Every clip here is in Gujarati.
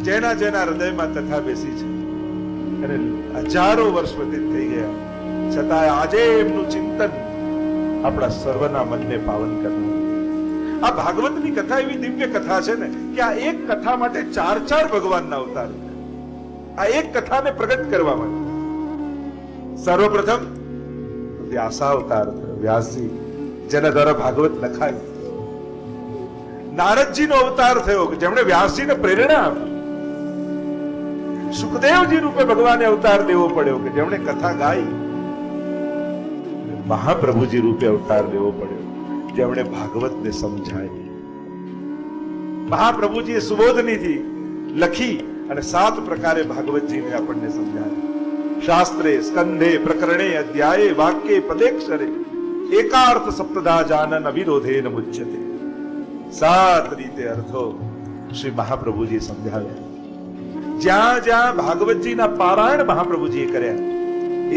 જેના જેના હૃદયમાં કથા બેસી છે અને હજારો વર્ષ વ્યતીત થઈ ગયા છતાં આજે એમનું ચિંતન આપણા સર્વના મનને પાવન કરનાર. આ ભાગવતની કથા એવી દિવ્ય કથા છે ને કે આ એક કથા માટે ચાર ચાર ભગવાનના અવતાર, આ એક કથાને પ્રગટ કરવા માટે. સર્વપ્રથમ વ્યાસાવતાર વ્યાસજી, જેના દ્વારા ભાગવત લખાયું. નારદજીનો અવતાર થયો કે જેમણે વ્યાસજીને પ્રેરણા આપી. સુખદેવજી રૂપે ભગવાને અવતાર લેવો પડ્યો કે જેમણે કથા ગાઈ. મહાપ્રભુજી રૂપે અવતાર લેવો પડ્યો જેમણે ભાગવતને સમજાય. મહાપ્રભુજીએ સુબોધનીથી લખી અને 7 પ્રકારે ભાગવતજીને આપણને સમજાય. શાસ્ત્રે, સ્કંધે, પ્રકરણે, અધ્યાયે, વાક્યે, પદેક્ષરે એકાર્થ સપ્તધા જાનન અવિરોધેન મુચ્યતે. 7 રીતે અર્થો શ્રી મહાપ્રભુજી સમજાવ્યા. જ્યાં જ્યાં ભાગવતજીના પારાયણ મહાપ્રભુજીએ કર્યા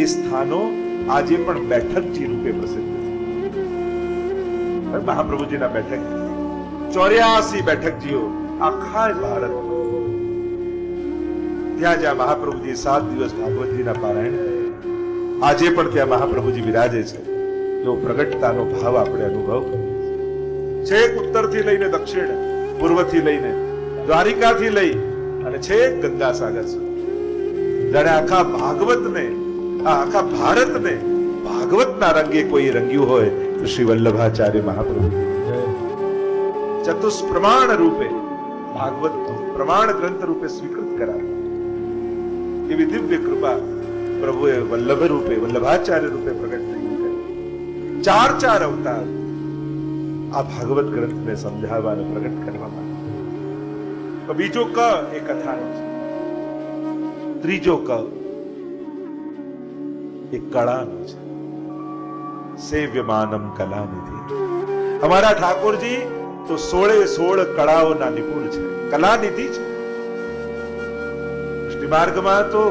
એ સ્થાનો આજે પણ બેઠકજી રૂપે પ્રસિદ્ધ છે. મહાપ્રભુજીના બેઠક 84 બેઠકજીઓ આખા ભારતમાં. ત્યાં જ્યાં મહાપ્રભુજી 7 દિવસ ભાગવતજીના પારાયણ કર્યા આજે પણ ત્યાં મહાપ્રભુજી વિરાજે છે. એવો પ્રગટતાનો ભાવ આપણે અનુભવ છેક ઉત્તરથી લઈને દક્ષિણ, પૂર્વથી લઈને દ્વારિકાથી લઈ અને છેક ગંગા સાગર સુધી જાણે આખા ભાગવતને, આખા ભારતને ભાગવતના રંગે કોઈ રંગ્યું હોય તો શ્રી વલ્લભાચાર્ય મહાપ્રભુ ચતુષ્પ્રમાણ રૂપે ભાગવત પ્રમાણ ગ્રંથ રૂપે સ્વીકૃત કરાવ્યું. એવી દિવ્ય કૃપા પ્રભુએ વલ્લભ રૂપે, વલ્લભાચાર્ય રૂપે પ્રગટ થઈ. 4 અવતાર આ ભાગવત ગ્રંથને સમજાવવા અને પ્રગટ કરવા માટે. બીજો ક એ કથાનો છે. ત્રીજો ક એ કળાનો છે. સેવ્યમાનમ કલાનિધિ. અમારા ઠાકોરજી તો 16 કળાઓના નિપુણ છે, કલાનિધિ છે. કૃષ્ણ માર્ગમાં તો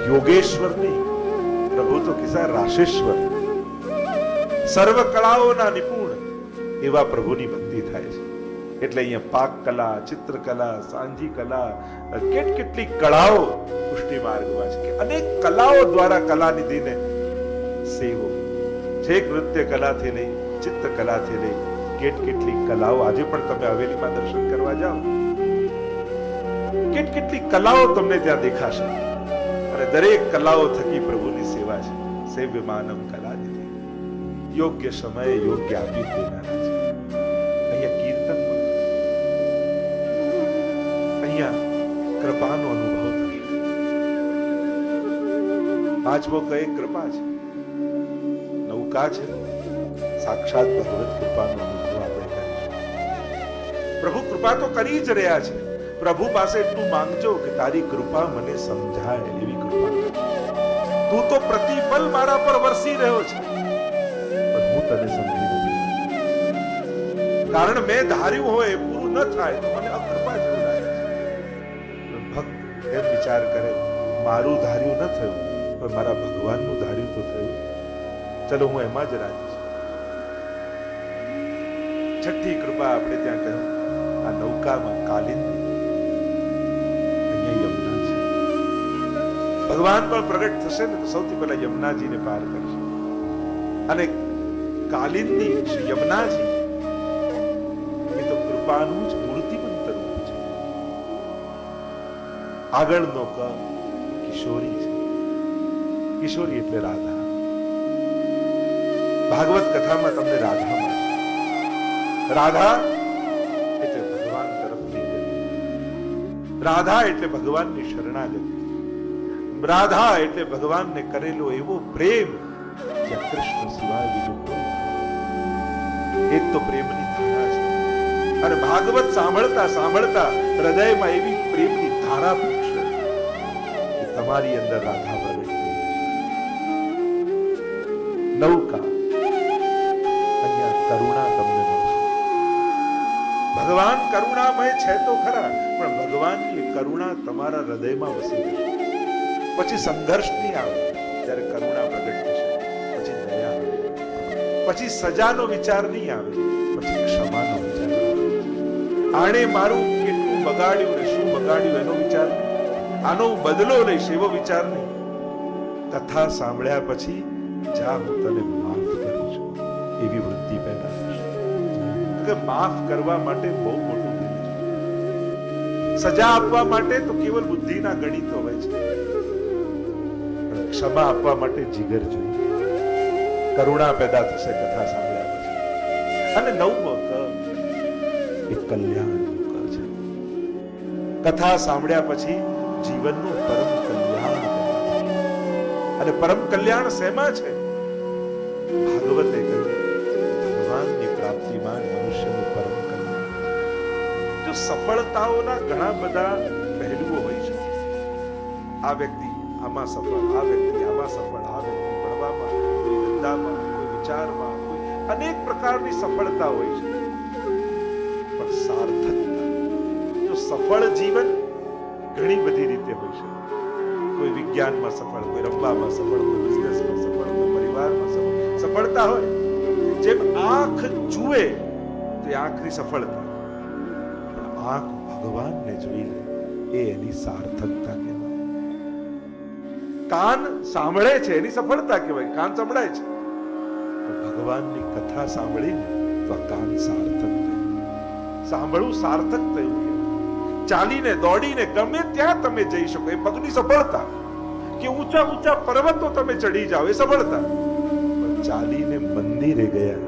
યોગેશ્વર નહીં, પ્રભુ તો કિસ્સા રાશેશ્વર. સર્વ કળાઓના નિપુણ એવા પ્રભુની ભક્તિ થાય છે. એટલે અહીંયા પાક કલા, ચિત્રકલા, સાંજી કલા, કેટલી કળાઓ પુષ્ટિ માર્ગમાં છે કે અનેક કલાઓ દ્વારા કલાનિધિને સેવો. છેક નૃત્ય કલાથી લઈ, ચિત્રકલાથી લઈ કેટલી કલાઓ આજે પણ તમે હવેલીમાં દર્શન કરવા જાઓ, કેટલી કલાઓ તમને ત્યાં દેખાશે અને દરેક કલાઓ થકી પ્રભુની સેવા છે. સેવ્ય માનવ કલાનિધિ, યોગ્ય સમયે યોગ્ય આપી દેનારા છે. અહીંયા કીર્તનમાં, અહીંયા કૃપાનો અનુભવ થશે. 5મો કઈ કૃપા છે, નૌકા છે. સાક્ષાત ભગવત કૃપાનો અનુભવ આપણે કરીશું. પ્રભુ કૃપા તો કરી જ રહ્યા છે. પ્રભુ પાસે એટલું માંગજો કે તારી કૃપા મને સમજાય એવી કૃપા. તું તો પ્રતિપલ મારા પર વરસી રહ્યો છે પણ હું તને સમજી નથી. કારણ મેં ધાર્યું હોય એ પૂરું ન થાય તો મને અકૃપા જેવું લાગે છે. ભક્ત એમ વિચાર કરે, મારું ધાર્યું ન થયું પણ મારા ભગવાનનું ધાર્યું તો થયું. ચલો હું એમાં જ રાજી છું. છઠ્ઠી કૃપા આપણે ત્યાં કહ્યું આ નૌકામાં કાલિંદી. અહીંયા યમુના છે. ભગવાન પણ પ્રગટ થશે ને તો સૌથી પહેલા યમુનાજીને પાર કરશે. અને કાલિંદી શ્રી યમુનાજી એ તો કૃપાનું જ મૂર્તિમંત રૂપ છે. આગળનો ક કિશોરી છે. કિશોરી એટલે રાધા. ભાગવત કથામાં તમને રાધા મળશે. રાધા એટલે ભગવાન તરફની ગતિ. રાધા એટલે ભગવાનની શરણાગતિ. રાધા એટલે ભગવાનને કરેલો એવો પ્રેમ જ્યાં કૃષ્ણ સિવાય બીજું કોઈ. એક તો પ્રેમની ધારા છે અને ભાગવત સાંભળતા સાંભળતા હૃદયમાં એવી પ્રેમની ધારા પૂછશે કે તમારી અંદર રાધા પ્રગટ થઈ જશે. નૌકા, અહીંયા કરુણા તમને મળશે. ભગવાન કરુણામય છે તો ખરા પણ ભગવાનની કરુણા તમારા હૃદયમાં વસી જશે. પછી સંઘર્ષ નહીં આવે ત્યારે કરુણા પ્રગટ થશે, પછી દયા આવે. પછી સજાનો વિચાર નહીં આવે, પછી ક્ષમાનો વિચાર આવે. આણે મારું કેટલું બગાડ્યું ને શું બગાડ્યું એનો વિચાર નહીં, આનો હું બદલો લઈશ એવો વિચાર નહીં. કથા સાંભળ્યા પછી જા હું તને માફ કરું છું એવી વૃત્તિ પેદા થશે. કે માફ કરવા માટે બહુ મોટું દિલ છે. સજા આપવા માટે તો કેવલ બુદ્ધિના ગણિતો હોય છે, પણ ક્ષમા આપવા માટે જીગર જોઈએ. કરુણા પેદા થશે કથા સાંભળ્યા પછી. અને નવમો ક એ કલ્યાણનું ક છે. કથા સાંભળ્યા પછી જીવનનું પરમ કલ્યાણ પેદા થશે. અને પરમ કલ્યાણ શેમાં છે? ભાગવતે કહ્યું ભગવાનની પ્રાપ્તિમાં મનુષ્યનું પરમ કલ્યાણ. જો સફળતાઓના ઘણા બધા પહેલુઓ હોય છે. આ વ્યક્તિ આમાં સફળ, આ વ્યક્તિ આમાં સફળ, આ વ્યક્તિ ભણવામાં, કોઈ ધંધામાં, કોઈ વિચારમાં, કોઈ અનેક પ્રકારની સફળતા હોય છે. પણ સાર્થકતા, જો સફળ જીવન ઘણી બધી રીતે હોય છે. કોઈ વિજ્ઞાનમાં સફળ, કોઈ રમવામાં સફળ, કોઈ બિઝનેસમાં સફળ, કોઈ પરિવારમાં સફળ. સફળતા હોય જેમ આંખ જુએ તો આંખની સફળતા, પણ આંખ ભગવાનને જોઈ લે એ એની સાર્થકતા કહેવાય. કાન સાંભળે છે એની સફળતા કહેવાય, કાન સંભળાય છે. ભગવાનની કથા સાંભળીને તો આ કાન સાર્થક થયું. સાંભળવું સાર્થક થયું. ચાલીને દોડીને ગમે ત્યાં તમે જઈ શકો એ પગની સફળતા. કે ઊંચા ઊંચા પર્વતો તમે ચડી જાઓ એ સફળતા. પણ ચાલીને મંદિરે ગયા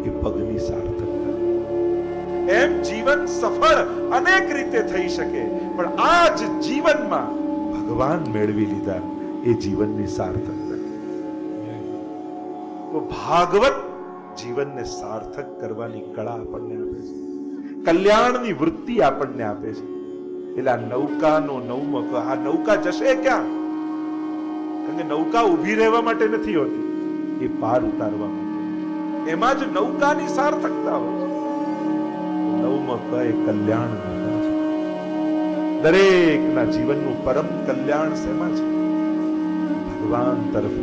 એ પગની સાર્થકતા. એમ જીવન સફળ અનેક રીતે થઈ શકે, પણ આ જ જીવનમાં ભગવાન મેળવી લીધા એ જીવનની સાર્થકતા. તો ભાગવત જીવનને સાર્થક કરવાની કળા આપણને આપે છે, કલ્યાણની વૃત્તિ આપણને આપે છે. એટલે આ નૌકાનો નવમો, આ નૌકા જશે ક્યાં? કારણ કે નૌકા ઊભી રહેવા માટે નથી હોતી, એ પાર ઉતારવા માટે. એમાં જ નૌકાની સાર્થકતા હોય છે. નવમો ક એ કલ્યાણ છે. દરેકના જીવનનું પરમ કલ્યાણ શેમાં છે? ભગવાન તરફ